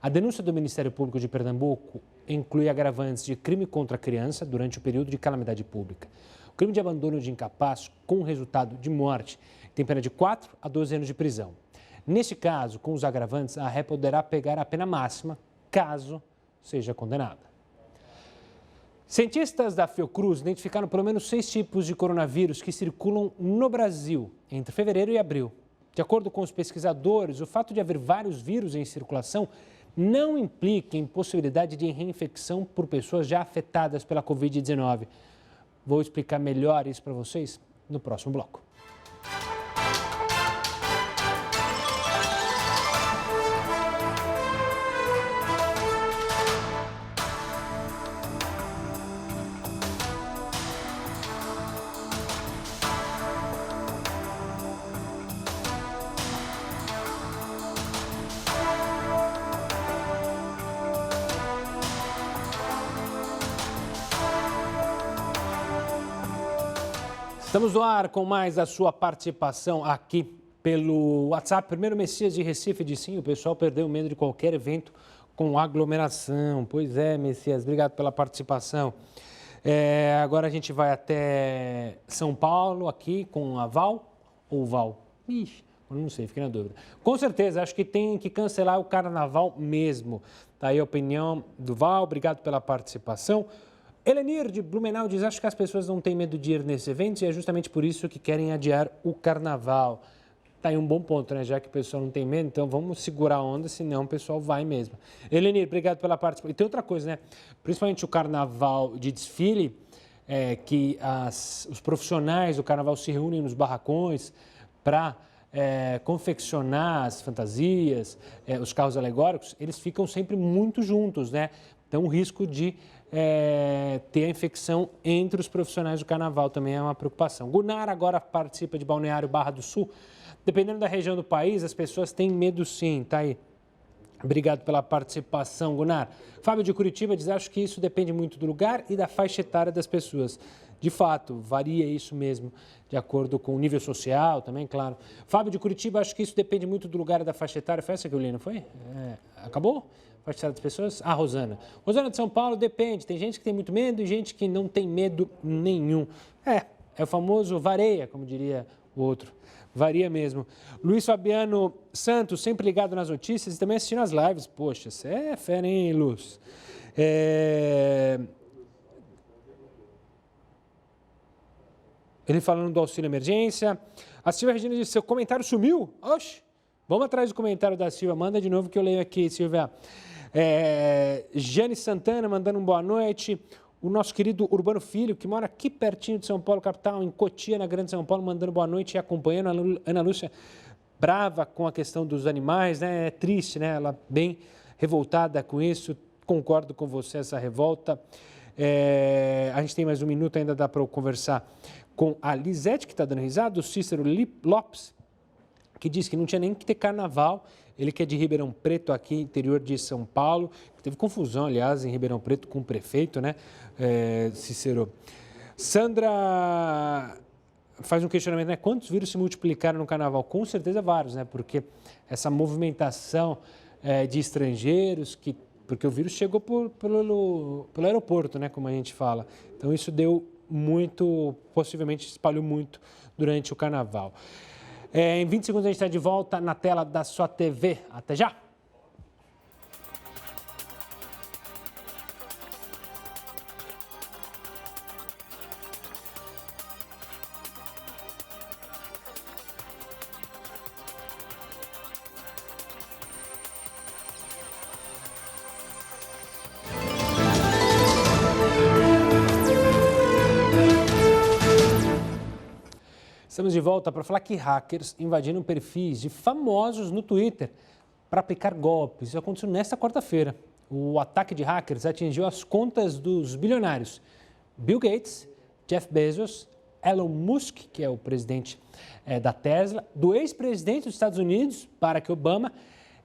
A denúncia do Ministério Público de Pernambuco inclui agravantes de crime contra a criança durante o período de calamidade pública. O crime de abandono de incapaz com resultado de morte tem pena de 4 a 12 anos de prisão. Neste caso, com os agravantes, a ré poderá pegar a pena máxima, caso seja condenada. Cientistas da Fiocruz identificaram pelo menos 6 tipos de coronavírus que circulam no Brasil entre fevereiro e abril. De acordo com os pesquisadores, o fato de haver vários vírus em circulação não implica em possibilidade de reinfecção por pessoas já afetadas pela Covid-19. Vou explicar melhor isso para vocês no próximo bloco. Estamos no ar com mais a sua participação aqui pelo WhatsApp. Primeiro, Messias de Recife disse sim, o pessoal perdeu o medo de qualquer evento com aglomeração. Pois é, Messias, obrigado pela participação. Agora a gente vai até São Paulo aqui com a Val, ou Val? Eu não sei, fiquei na dúvida. Com certeza, acho que tem que cancelar o carnaval mesmo. Tá aí a opinião do Val, obrigado pela participação. Elenir, de Blumenau, diz, acho que as pessoas não têm medo de ir nesses eventos e é justamente por isso que querem adiar o carnaval. Tá aí um bom ponto, né? Já que o pessoal não tem medo, então vamos segurar a onda, senão o pessoal vai mesmo. Elenir, obrigado pela participação. E tem outra coisa, né? Principalmente o carnaval de desfile, que os profissionais do carnaval se reúnem nos barracões para confeccionar as fantasias, os carros alegóricos, eles ficam sempre muito juntos, né? Então o risco de ter a infecção entre os profissionais do carnaval também é uma preocupação. Gunnar agora participa de Balneário Barra do Sul. Dependendo da região do país, as pessoas têm medo sim, tá aí. Obrigado pela participação, Gunnar. Fábio de Curitiba diz, acho que isso depende muito do lugar e da faixa etária das pessoas. De fato, varia isso mesmo, de acordo com o nível social também, claro. Fábio de Curitiba, acho que isso depende muito do lugar e da faixa etária. Foi essa que eu li, não foi? Acabou? Faixa etária das pessoas? Rosana. Rosana de São Paulo, depende. Tem gente que tem muito medo e gente que não tem medo nenhum. É o famoso vareia, como diria o outro. Varia mesmo. Luiz Fabiano Santos, sempre ligado nas notícias e também assistindo as lives. Poxa, você é fera, hein, Luz? Ele falando do auxílio emergência. A Silvia Regina disse, seu comentário sumiu? Oxe, vamos atrás do comentário da Silvia. Manda de novo que eu leio aqui, Silvia. Jane Santana mandando um boa noite. O nosso querido Urbano Filho, que mora aqui pertinho de São Paulo, capital, em Cotia, na Grande São Paulo, mandando boa noite e acompanhando. A Ana Lúcia brava com a questão dos animais, né? É triste, né? Ela bem revoltada com isso. Concordo com você, essa revolta. A gente tem mais um minuto, ainda dá para eu conversar com a Lisete, que está dando risada, o Cícero Lopes, que diz que não tinha nem que ter carnaval. Ele que é de Ribeirão Preto, aqui, interior de São Paulo. Teve confusão, aliás, em Ribeirão Preto com o prefeito, né, Cícero? Sandra faz um questionamento, né? Quantos vírus se multiplicaram no carnaval? Com certeza vários, né? Porque essa movimentação de estrangeiros, porque o vírus chegou pelo aeroporto, né? Como a gente fala. Então, isso deu muito, possivelmente espalhou muito durante o carnaval. Em 20 segundos a gente está de volta na tela da sua TV. Até já! Estamos de volta para falar que hackers invadiram perfis de famosos no Twitter para aplicar golpes. Isso aconteceu nesta quarta-feira. O ataque de hackers atingiu as contas dos bilionários Bill Gates, Jeff Bezos, Elon Musk, que é o presidente da Tesla, do ex-presidente dos Estados Unidos, Barack Obama,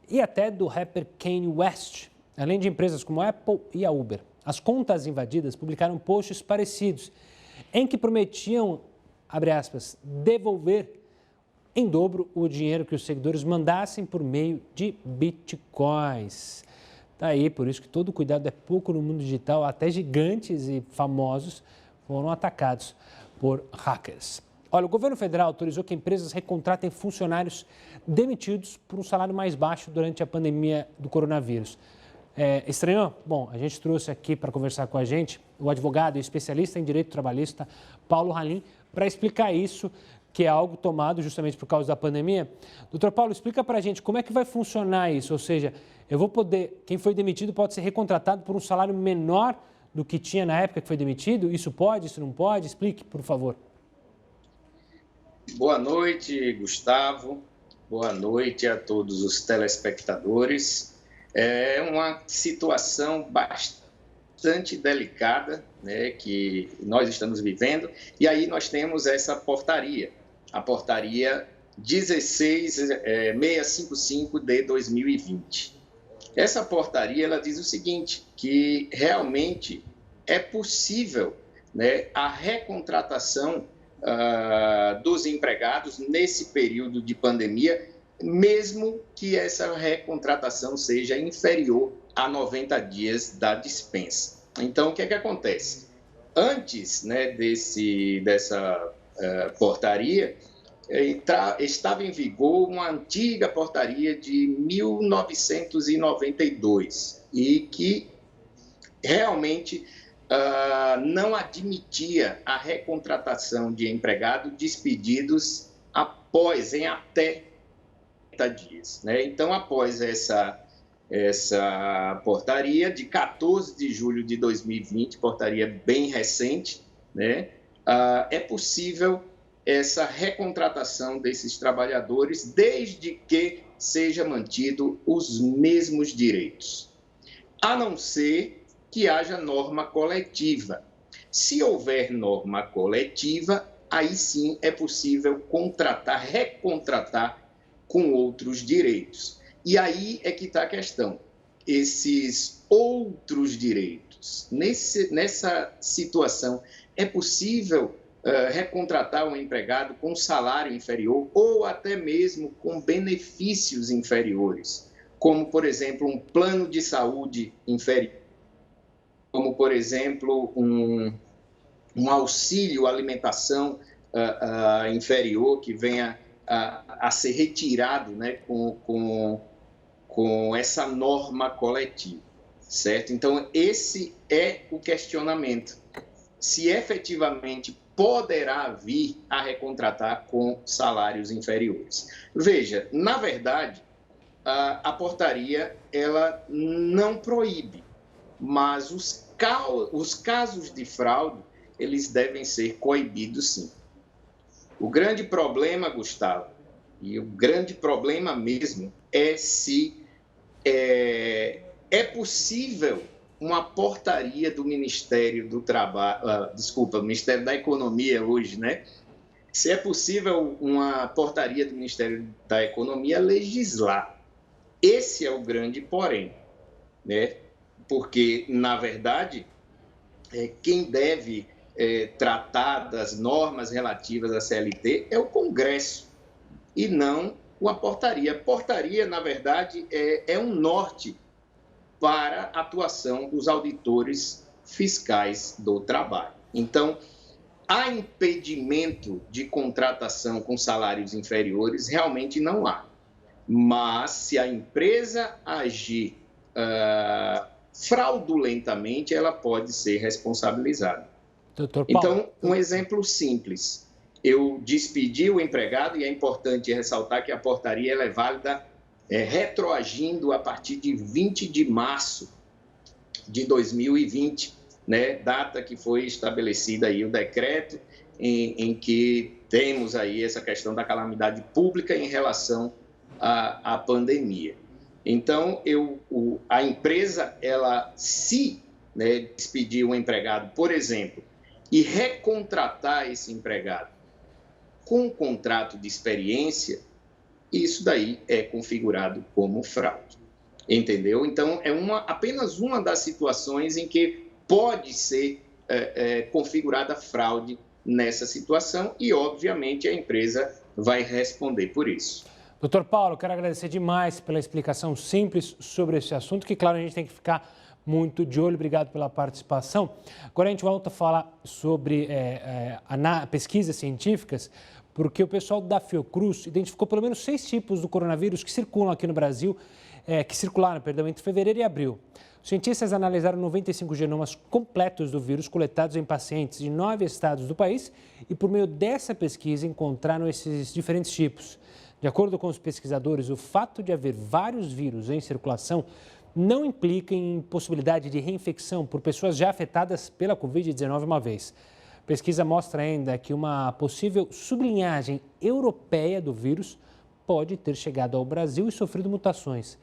e até do rapper Kanye West, além de empresas como a Apple e a Uber. As contas invadidas publicaram posts parecidos em que prometiam, abre aspas, devolver em dobro o dinheiro que os seguidores mandassem por meio de bitcoins. Tá aí, por isso que todo cuidado é pouco no mundo digital, até gigantes e famosos foram atacados por hackers. Olha, o governo federal autorizou que empresas recontratem funcionários demitidos por um salário mais baixo durante a pandemia do coronavírus. Estranhou? Bom, a gente trouxe aqui para conversar com a gente o advogado e especialista em direito trabalhista, Paulo Halim, para explicar isso, que é algo tomado justamente por causa da pandemia. Doutor Paulo, explica para a gente como é que vai funcionar isso, ou seja, quem foi demitido pode ser recontratado por um salário menor do que tinha na época que foi demitido? Isso pode, isso não pode? Explique, por favor. Boa noite, Gustavo. Boa noite a todos os telespectadores. É uma situação bastante delicada, né, que nós estamos vivendo. E aí nós temos essa portaria, a portaria 16655 de 2020. Essa portaria ela diz o seguinte, que realmente é possível, né, a recontratação dos empregados nesse período de pandemia, mesmo que essa recontratação seja inferior a 90 dias da dispensa. Então, o que é que acontece? Antes, né, dessa portaria, estava em vigor uma antiga portaria de 1992 e que realmente não admitia a recontratação de empregados despedidos em até 30 dias. Né? Então, após essa portaria de 14 de julho de 2020, portaria bem recente, né? É possível essa recontratação desses trabalhadores desde que seja mantido os mesmos direitos, a não ser que haja norma coletiva. Se houver norma coletiva, aí sim é possível recontratar com outros direitos. E aí é que está a questão. Esses outros direitos, nessa situação, é possível recontratar um empregado com salário inferior ou até mesmo com benefícios inferiores, como, por exemplo, um plano de saúde inferior, como, por exemplo, um auxílio alimentação inferior que venha a ser retirado, né, com essa norma coletiva, certo? Então, esse é o questionamento. Se efetivamente poderá vir a recontratar com salários inferiores. Veja, na verdade, a portaria ela não proíbe, mas os casos de fraude, eles devem ser coibidos sim. O grande problema, Gustavo, e o grande problema mesmo, é se é possível uma portaria do Ministério do Trabalho, Ministério da Economia hoje, né? Se é possível uma portaria do Ministério da Economia legislar. Esse é o grande porém, né? Porque, na verdade, quem deve tratar das normas relativas à CLT é o Congresso e não uma portaria. A portaria, na verdade, é um norte para a atuação dos auditores fiscais do trabalho. Então, há impedimento de contratação com salários inferiores? Realmente não há. Mas, se a empresa agir fraudulentamente, ela pode ser responsabilizada. Doutor Paulo. Então, um exemplo simples. Eu despedi o empregado, e é importante ressaltar que a portaria ela é válida retroagindo a partir de 20 de março de 2020, né, data que foi estabelecida aí o decreto em que temos aí essa questão da calamidade pública em relação à pandemia. Então, a empresa, ela se despedir um empregado, por exemplo, e recontratar esse empregado com um contrato de experiência, isso daí é configurado como fraude, entendeu? Então, é apenas uma das situações em que pode ser configurada fraude nessa situação e, obviamente, a empresa vai responder por isso. Doutor Paulo, quero agradecer demais pela explicação simples sobre esse assunto, que, claro, a gente tem que ficar muito de olho. Obrigado pela participação. Agora a gente volta a falar sobre pesquisas científicas, porque o pessoal da Fiocruz identificou pelo menos 6 tipos do coronavírus que circulam aqui no Brasil, que circularam, entre fevereiro e abril. Os cientistas analisaram 95 genomas completos do vírus coletados em pacientes de 9 estados do país e, por meio dessa pesquisa, encontraram esses diferentes tipos. De acordo com os pesquisadores, o fato de haver vários vírus em circulação não implica em possibilidade de reinfecção por pessoas já afetadas pela Covid-19 uma vez. A pesquisa mostra ainda que uma possível sublinhagem europeia do vírus pode ter chegado ao Brasil e sofrido mutações.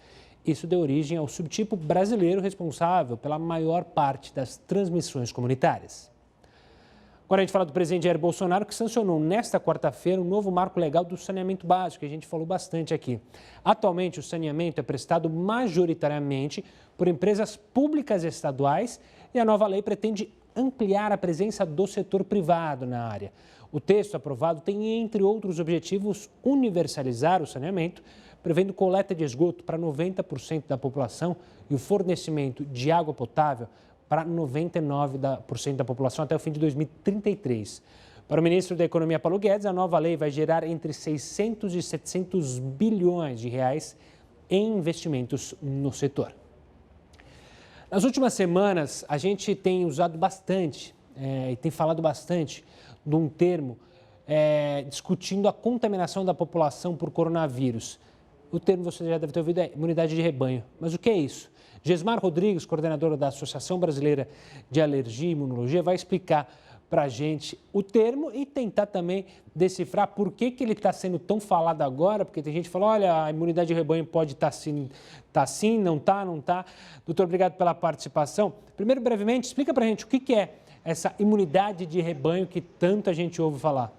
Isso deu origem ao subtipo brasileiro responsável pela maior parte das transmissões comunitárias. Agora a gente fala do presidente Jair Bolsonaro, que sancionou nesta quarta-feira um novo marco legal do saneamento básico, que a gente falou bastante aqui. Atualmente, o saneamento é prestado majoritariamente por empresas públicas estaduais e a nova lei pretende ampliar a presença do setor privado na área. O texto aprovado tem, entre outros objetivos, universalizar o saneamento, prevendo coleta de esgoto para 90% da população e o fornecimento de água potável para 99% da população até o fim de 2033. Para o ministro da Economia, Paulo Guedes, a nova lei vai gerar entre 600 e 700 bilhões de reais em investimentos no setor. Nas últimas semanas, a gente tem usado bastante e tem falado bastante de um termo discutindo a contaminação da população por coronavírus. O termo você já deve ter ouvido é imunidade de rebanho. Mas o que é isso? Gesmar Rodrigues, coordenadora da Associação Brasileira de Alergia e Imunologia, vai explicar para a gente o termo e tentar também decifrar por que ele está sendo tão falado agora, porque tem gente que fala, olha, a imunidade de rebanho pode estar assim, não está. Doutor, obrigado pela participação. Primeiro, brevemente, explica para a gente o que é essa imunidade de rebanho que tanta gente ouve falar.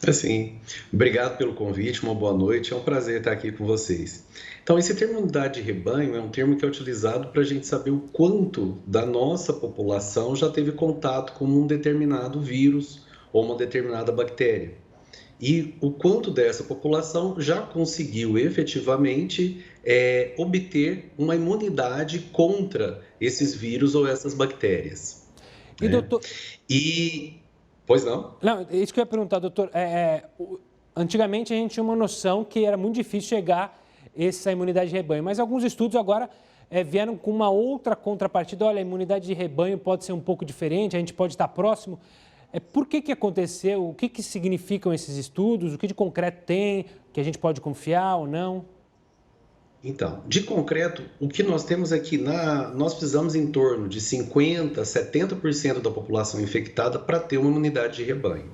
Assim, obrigado pelo convite, uma boa noite, é um prazer estar aqui com vocês. Então, esse termo imunidade de rebanho é um termo que é utilizado para a gente saber o quanto da nossa população já teve contato com um determinado vírus ou uma determinada bactéria. E o quanto dessa população já conseguiu efetivamente obter uma imunidade contra esses vírus ou essas bactérias. E, doutor... Pois não? Não, isso que eu ia perguntar, doutor. Antigamente a gente tinha uma noção que era muito difícil chegar essa imunidade de rebanho, mas alguns estudos agora vieram com uma outra contrapartida. Olha, a imunidade de rebanho pode ser um pouco diferente, a gente pode estar próximo. Por que aconteceu? O que significam esses estudos? O que de concreto tem? Que a gente pode confiar ou não? Então, de concreto, o que nós temos aqui, nós precisamos em torno de 50%, 70% da população infectada para ter uma imunidade de rebanho.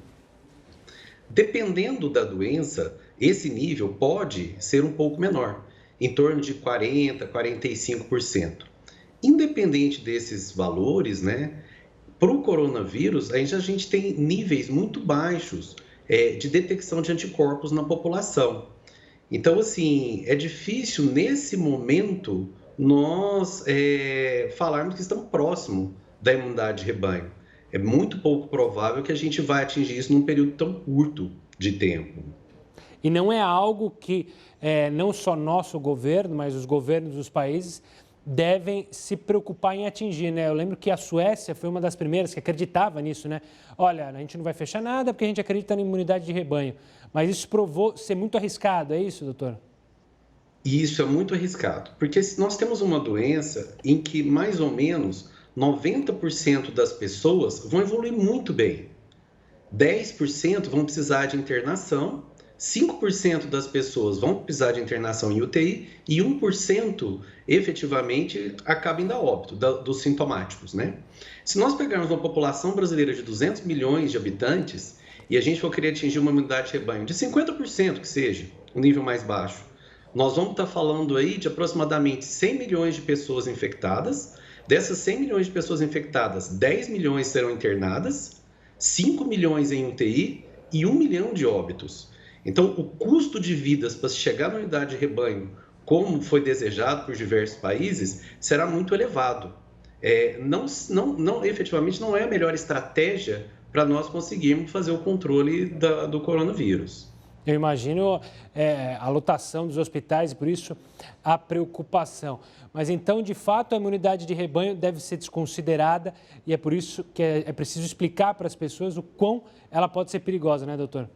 Dependendo da doença, esse nível pode ser um pouco menor, em torno de 40%, 45%. Independente desses valores, para o coronavírus, a gente tem níveis muito baixos de detecção de anticorpos na população. Então, assim, é difícil, nesse momento, nós falarmos que estamos próximo da imunidade de rebanho. É muito pouco provável que a gente vai atingir isso num período tão curto de tempo. E não é algo que não só nosso governo, mas os governos dos países devem se preocupar em atingir, Eu lembro que a Suécia foi uma das primeiras que acreditava nisso, Olha, a gente não vai fechar nada porque a gente acredita na imunidade de rebanho. Mas isso provou ser muito arriscado, é isso, doutor? Isso é muito arriscado, porque nós temos uma doença em que mais ou menos 90% das pessoas vão evoluir muito bem. 10% vão precisar de internação, 5% das pessoas vão precisar de internação em UTI e 1% efetivamente acaba indo a óbito, dos sintomáticos, Se nós pegarmos uma população brasileira de 200 milhões de habitantes e a gente for querer atingir uma imunidade de rebanho de 50% que seja, um nível mais baixo, nós vamos estar falando aí de aproximadamente 100 milhões de pessoas infectadas. Dessas 100 milhões de pessoas infectadas, 10 milhões serão internadas, 5 milhões em UTI e 1 milhão de óbitos. Então, o custo de vidas para chegar na unidade de rebanho, como foi desejado por diversos países, será muito elevado. Efetivamente, não é a melhor estratégia para nós conseguirmos fazer o controle do coronavírus. Eu imagino a lotação dos hospitais e, por isso, a preocupação. Mas, então, de fato, a imunidade de rebanho deve ser desconsiderada e é por isso que é preciso explicar para as pessoas o quão ela pode ser perigosa, doutor?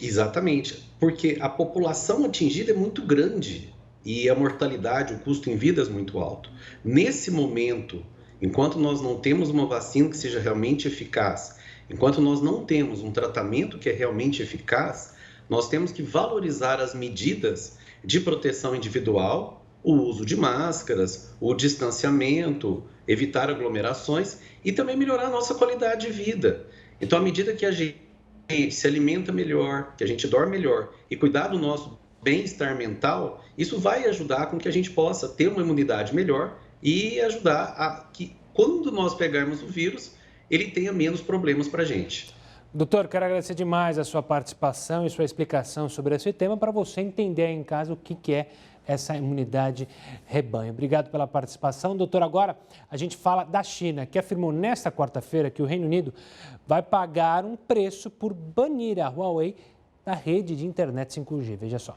Exatamente, porque a população atingida é muito grande e a mortalidade, o custo em vidas é muito alto. Nesse momento, enquanto nós não temos uma vacina que seja realmente eficaz, enquanto nós não temos um tratamento que é realmente eficaz, nós temos que valorizar as medidas de proteção individual, o uso de máscaras, o distanciamento, evitar aglomerações e também melhorar a nossa qualidade de vida. Então, à medida que a gente se alimenta melhor, que a gente dorme melhor e cuidar do nosso bem-estar mental, isso vai ajudar com que a gente possa ter uma imunidade melhor e ajudar a que, quando nós pegarmos o vírus, ele tenha menos problemas para a gente. Doutor, quero agradecer demais a sua participação e sua explicação sobre esse tema para você entender aí em casa o que é essa imunidade rebanho. Obrigado pela participação. Doutor, agora a gente fala da China, que afirmou nesta quarta-feira que o Reino Unido vai pagar um preço por banir a Huawei da rede de internet 5G. Veja só.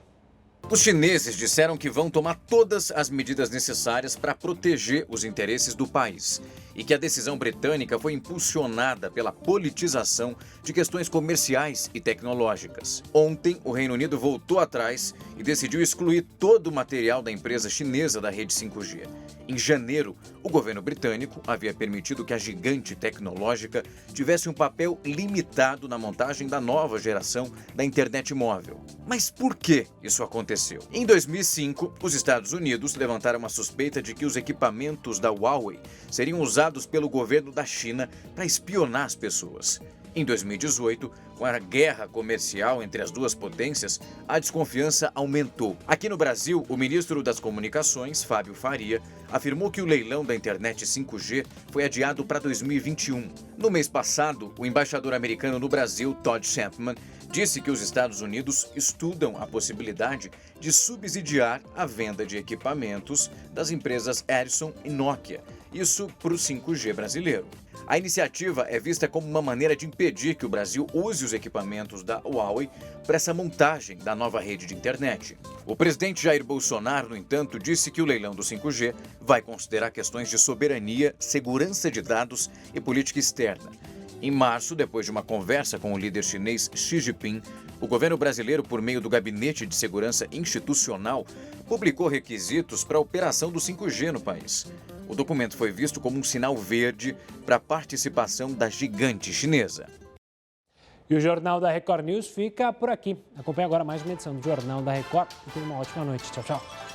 Os chineses disseram que vão tomar todas as medidas necessárias para proteger os interesses do país e que a decisão britânica foi impulsionada pela politização de questões comerciais e tecnológicas. Ontem, o Reino Unido voltou atrás e decidiu excluir todo o material da empresa chinesa da rede 5G. Em janeiro, o governo britânico havia permitido que a gigante tecnológica tivesse um papel limitado na montagem da nova geração da internet móvel. Mas por que isso aconteceu? Em 2005, os Estados Unidos levantaram uma suspeita de que os equipamentos da Huawei seriam usados pelo governo da China para espionar as pessoas. Em 2018, com a guerra comercial entre as duas potências, a desconfiança aumentou. Aqui no Brasil, o ministro das Comunicações, Fábio Faria, afirmou que o leilão da internet 5G foi adiado para 2021. No mês passado, o embaixador americano no Brasil, Todd Chapman, disse que os Estados Unidos estudam a possibilidade de subsidiar a venda de equipamentos das empresas Ericsson e Nokia, isso para o 5G brasileiro. A iniciativa é vista como uma maneira de impedir que o Brasil use os equipamentos da Huawei para essa montagem da nova rede de internet. O presidente Jair Bolsonaro, no entanto, disse que o leilão do 5G vai considerar questões de soberania, segurança de dados e política externa. Em março, depois de uma conversa com o líder chinês Xi Jinping, o governo brasileiro, por meio do Gabinete de Segurança Institucional, publicou requisitos para a operação do 5G no país. O documento foi visto como um sinal verde para a participação da gigante chinesa. E o Jornal da Record News fica por aqui. Acompanhe agora mais uma edição do Jornal da Record e tenha uma ótima noite. Tchau, tchau.